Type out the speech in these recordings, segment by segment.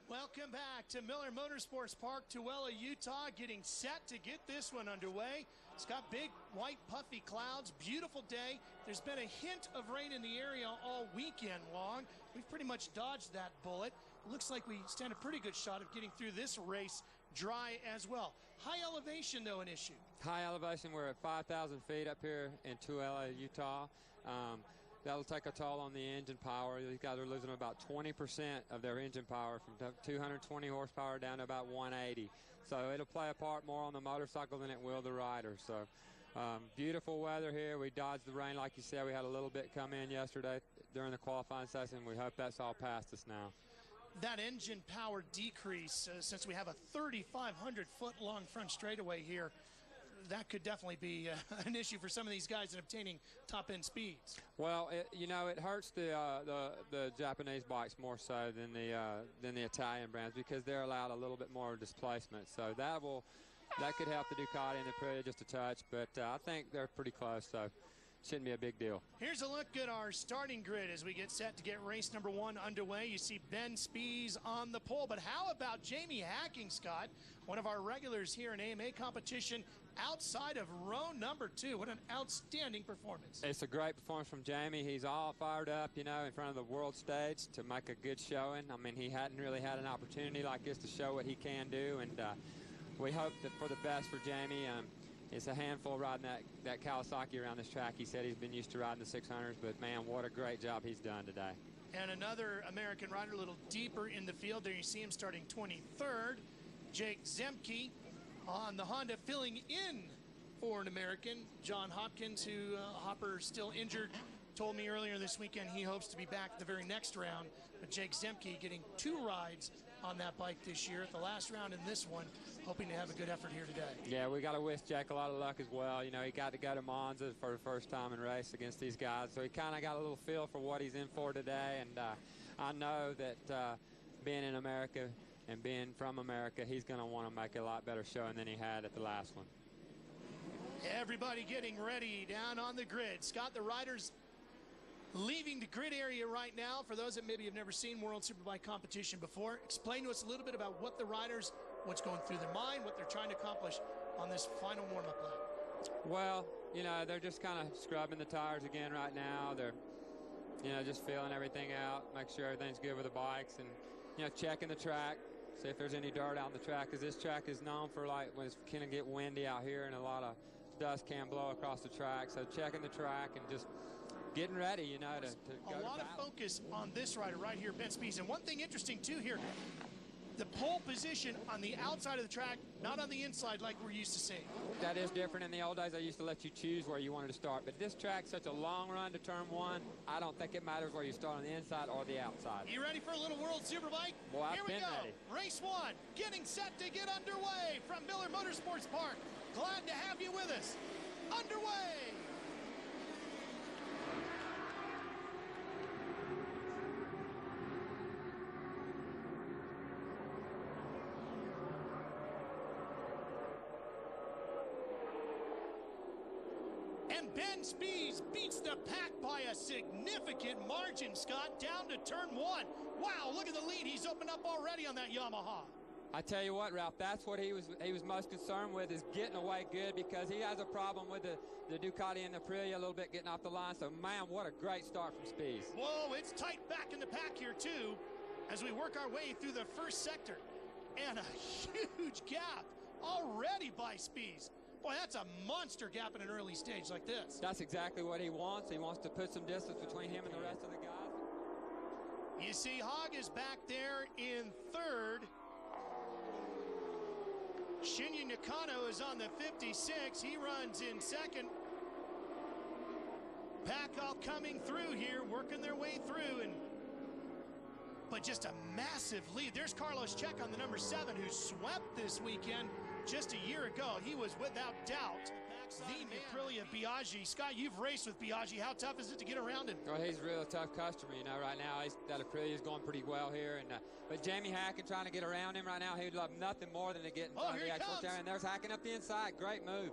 Welcome back to Miller Motorsports Park, Tooele, Utah, getting set to get this one underway. It's got big, white, puffy clouds, beautiful day. There's been a hint of rain in the area all weekend long. We've pretty much dodged that bullet. It looks like we stand a pretty good shot of getting through this race dry as well. High elevation, though, an issue. High elevation, we're at 5,000 feet up here in Tooele, Utah. That'll take a toll on the engine power. These guys are losing about 20% of their engine power from 220 horsepower down to about 180. So it'll play a part more on the motorcycle than it will the rider. So beautiful weather here. We dodged the rain, like you said. We had a little bit come in yesterday during the qualifying session. We hope that's all past us now. That engine power decrease, since we have a 3,500 foot long front straightaway here, that could definitely be an issue for some of these guys in obtaining top-end speeds. Well, it hurts the Japanese bikes more so than the Italian brands because they're allowed a little bit more displacement. So that could help the Ducati and the Aprilia just a touch, but I think they're pretty close, so shouldn't be a big deal. Here's a look at our starting grid as we get set to get race number 1 underway. You see Ben Spies on the pole, but how about Jamie Hacking, Scott? One of our regulars here in AMA competition outside of row number 2. What an outstanding performance. It's a great performance from Jamie. He's all fired up, in front of the world stage to make a good showing. I mean, he hadn't really had an opportunity like this to show what he can do, and we hope that for the best for Jamie. It's a handful riding that Kawasaki around this track. He said he's been used to riding the 600s, but man, what a great job he's done today. And another American rider a little deeper in the field. There you see him starting 23rd. Jake Zemke on the Honda filling in for an American. John Hopkins, who Hopper still injured, told me earlier this weekend he hopes to be back at the very next round. But Jake Zemke getting 2 rides on that bike this year at the last round in this one, hoping to have a good effort here today. Yeah, we got to wish Jake a lot of luck as well. He got to go to Monza for the first time in race against these guys, so he kind of got a little feel for what he's in for today, and I know that being in America and being from America, he's going to want to make a lot better showing than he had at the last one. Everybody getting ready down on the grid. Scott, the riders leaving the grid area right now. For those that maybe have never seen World Superbike competition before, explain to us a little bit about what the riders, what's going through their mind, what they're trying to accomplish on this final warm-up lap. Well, they're just kind of scrubbing the tires again right now. They're, just feeling everything out, make sure everything's good with the bikes, and, checking the track, see if there's any dirt out on the track, because this track is known for, like, when it's going to get windy out here and a lot of dust can blow across the track. So checking the track and just getting ready, to go to battle. A lot of focus on this rider right here, Ben Spies. And one thing interesting, too, here, the pole position on the outside of the track, not on the inside like we're used to seeing. That is different. In the old days, I used to let you choose where you wanted to start. But this track's such a long run to turn 1, I don't think it matters where you start on the inside or the outside. You ready for a little World Superbike? Well, Here we go. Ready. Race 1, getting set to get underway from Miller Motorsports Park. Glad to have you with us. Underway. And Ben Spies beats the pack by a significant margin, Scott, down to turn 1. Wow, look at the lead he's opened up already on that Yamaha. I tell you what, Ralph, that's what he was most concerned with, is getting away good, because he has a problem with the Ducati and the Aprilia a little bit getting off the line. So, man, what a great start from Spies. Whoa, it's tight back in the pack here, too, as we work our way through the first sector. And a huge gap already by Spies. Boy, that's a monster gap in an early stage like this. That's exactly what he wants. He wants to put some distance between him and the rest of the guys. You see Hogg is back there in 3rd. Shinya Nakano is on the 56. He runs in 2nd. Pack all coming through here, working their way through, but just a massive lead. There's Carlos Check on the number 7, who swept this weekend just a year ago. He was without doubt the Aprilia Biaggi. Scott, you've raced with Biaggi. How tough is it to get around him? Well, he's a real tough customer, right now. That Aprilia is going pretty well here. But Jamie Hacking trying to get around him right now, he would love nothing more than to get in front of the actual tire. And there's Hacking up the inside. Great move.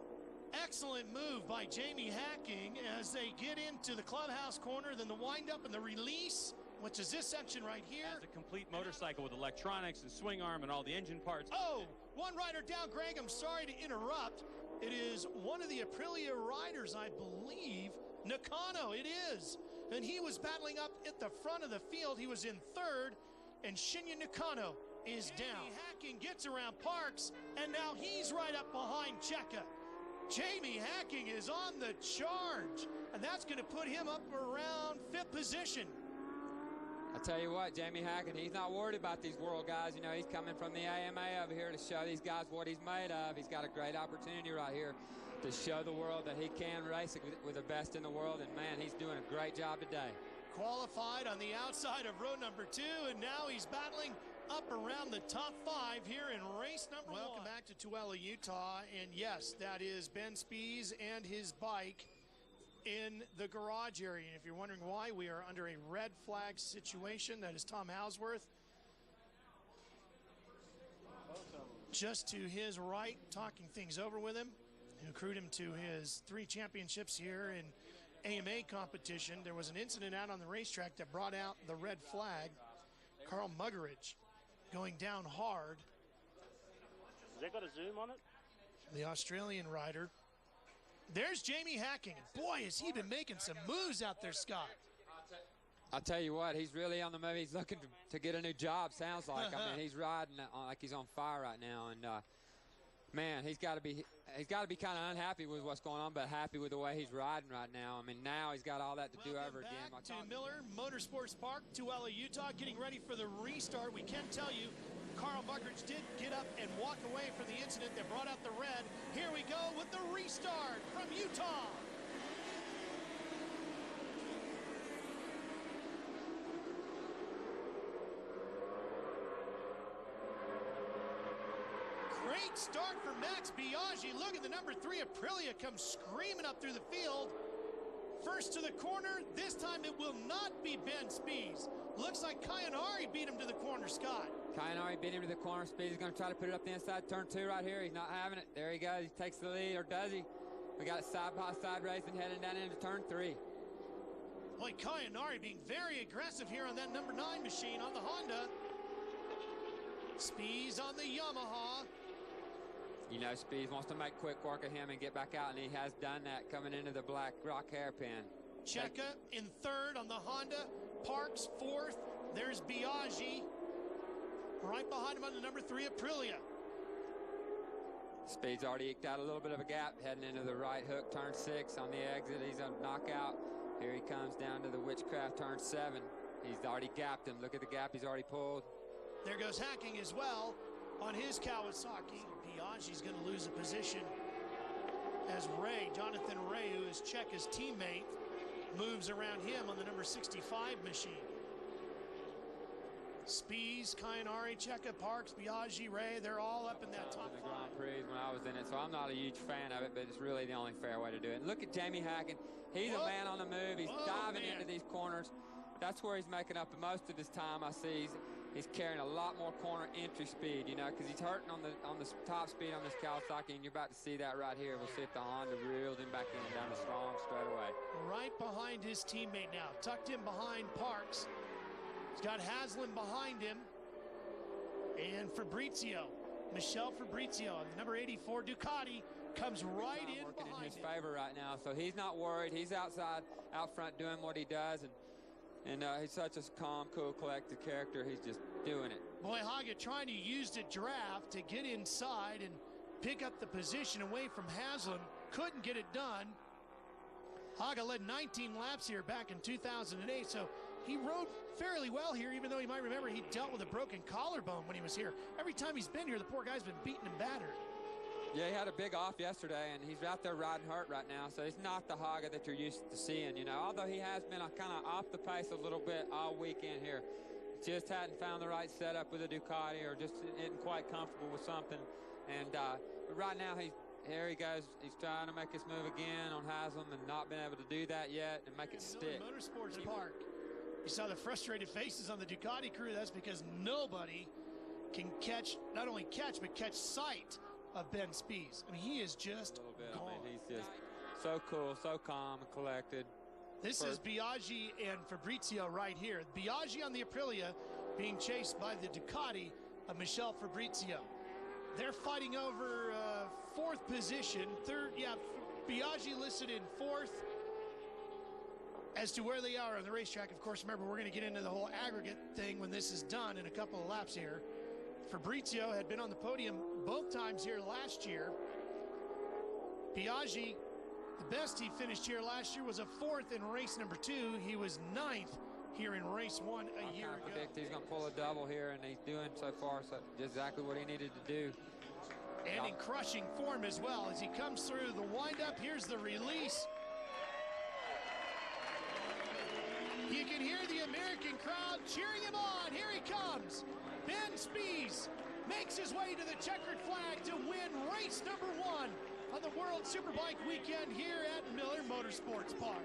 Excellent move by Jamie Hacking as they get into the clubhouse corner, then the windup and the release which is this section right here. It's a complete motorcycle with electronics and swing arm and all the engine parts. Oh, one rider down, Greg. I'm sorry to interrupt. It is one of the Aprilia riders, I believe, Nakano. It is. And he was battling up at the front of the field. He was in third, and Shinya Nakano is down. Hacking gets around Parks, and now he's right up behind Cheka. Jamie Hacking is on the charge, and that's going to put him up around 5th position. I tell you what, Jamie Hacking, he's not worried about these world guys. You know, he's coming from the AMA over here to show these guys what he's made of. He's got a great opportunity right here to show the world that he can race with the best in the world, and man, he's doing a great job today. Qualified on the outside of row number 2, and now he's battling up around the top 5 here in race number 1. Welcome back to Tooele, Utah, and yes, that is Ben Spies and his bike in the garage area. And if you're wondering why, we are under a red flag situation. That is Tom Hausworth just to his right, talking things over with him, who crewed him to his 3 championships here in AMA competition. There was an incident out on the racetrack that brought out the red flag. Carl Muggeridge going down hard. Has that got a zoom on it? The Australian rider. There's Jamie Hacking. Boy, has he been making some moves out there, Scott. I'll tell you what, he's really on the move. He's looking to get a new job, sounds like. I mean, he's riding like he's on fire right now. And, man, he's got to be kind of unhappy with what's going on, but happy with the way he's riding right now. I mean, now he's got all that to do over again. Back to Miller Motorsports Park, Tooele, Utah, getting ready for the restart. We can tell you, Carl Muggeridge did get up and walk away from the incident that brought out the red. Here we go with the restart from Utah. Great start for Max Biaggi. Look at the number 3 Aprilia come screaming up through the field. First to the corner. This time it will not be Ben Spies. Looks like Kayanari beat him to the corner, Scott. Kayanari beat him to the corner. Spies is going to try to put it up the inside. Turn 2 right here. He's not having it. There he goes. He takes the lead, or does he? We got a side-by-side racing heading down into turn 3. Boy, Kayanari being very aggressive here on that number 9 machine on the Honda. Spies on the Yamaha. You know, Spies wants to make quick work of him and get back out, and he has done that coming into the Black Rock hairpin. Cheka in 3rd on the Honda. Parks 4th. There's Biaggi. Right behind him on the number 3 Aprilia. Speed's already eked out a little bit of a gap heading into the right hook, turn 6 on the exit. He's a knockout. Here he comes down to the Witchcraft, turn 7. He's already gapped him. Look at the gap he's already pulled. There goes Hacking as well on his Kawasaki. Biaggi's going to lose a position as Jonathan Ray, who is Cheka's teammate, moves around him on the number 65 machine. Spies, Kayanari, Cheka, Parks, Biaggi, Ray, they're all up in that top 5. The Grand Prix when I was in it, so I'm not a huge fan of it, but it's really the only fair way to do it. And look at Jamie Hacking. He's a man on the move. He's diving into these corners. That's where he's making up most of his time. I see he's carrying a lot more corner entry speed, you know, because he's hurting on the top speed on this Kawasaki, and you're about to see that right here. We'll see if the Honda reeled him back in down the strong straightaway. Right behind his teammate now, tucked in behind Parks. He's got Haslam behind him. And Fabrizio, Michel Fabrizio, on the number 84 Ducati, comes right in working behind in his him. favor right now, so he's not worried. He's out front doing what he does, and he's such a calm, cool, collected character. He's just doing it. Boy, Haga trying to use the draft to get inside and pick up the position away from Haslam. Couldn't get it done. Haga led 19 laps here back in 2008, so he rode fairly well here, even though you might remember he dealt with a broken collarbone when he was here. Every time he's been here, the poor guy's been beaten and battered. Yeah, he had a big off yesterday, and he's out there riding hurt right now, so he's not the Haga that you're used to seeing, you know, although he has been kind of off the pace a little bit all weekend here. Just hadn't found the right setup with a Ducati, or just isn't quite comfortable with something. And but right now, here he goes. He's trying to make his move again on Haslam and not been able to do that yet and make it stick. Motorsports Park. You saw the frustrated faces on the Ducati crew. That's because nobody can not only catch, but catch sight of Ben Spies. I mean, he is just gone. I mean, he's just so cool, so calm and collected. This is Biaggi and Fabrizio right here. Biaggi on the Aprilia being chased by the Ducati of Michel Fabrizio. They're fighting over fourth position. Biaggi listed in fourth. As to where they are on the racetrack, of course, remember, we're going to get into the whole aggregate thing when this is done in a couple of laps here. Fabrizio had been on the podium both times here last year. Biaggi, the best he finished here last year was a fourth in race number 2. He was 9th here in race 1 a year ago. I predict he's going to pull a double here, and he's doing so far so exactly what he needed to do. And in crushing form as well as he comes through the windup. Here's the release. You can hear the American crowd cheering him on. Here he comes. Ben Spies makes his way to the checkered flag to win race number 1 on the World Superbike weekend here at Miller Motorsports Park.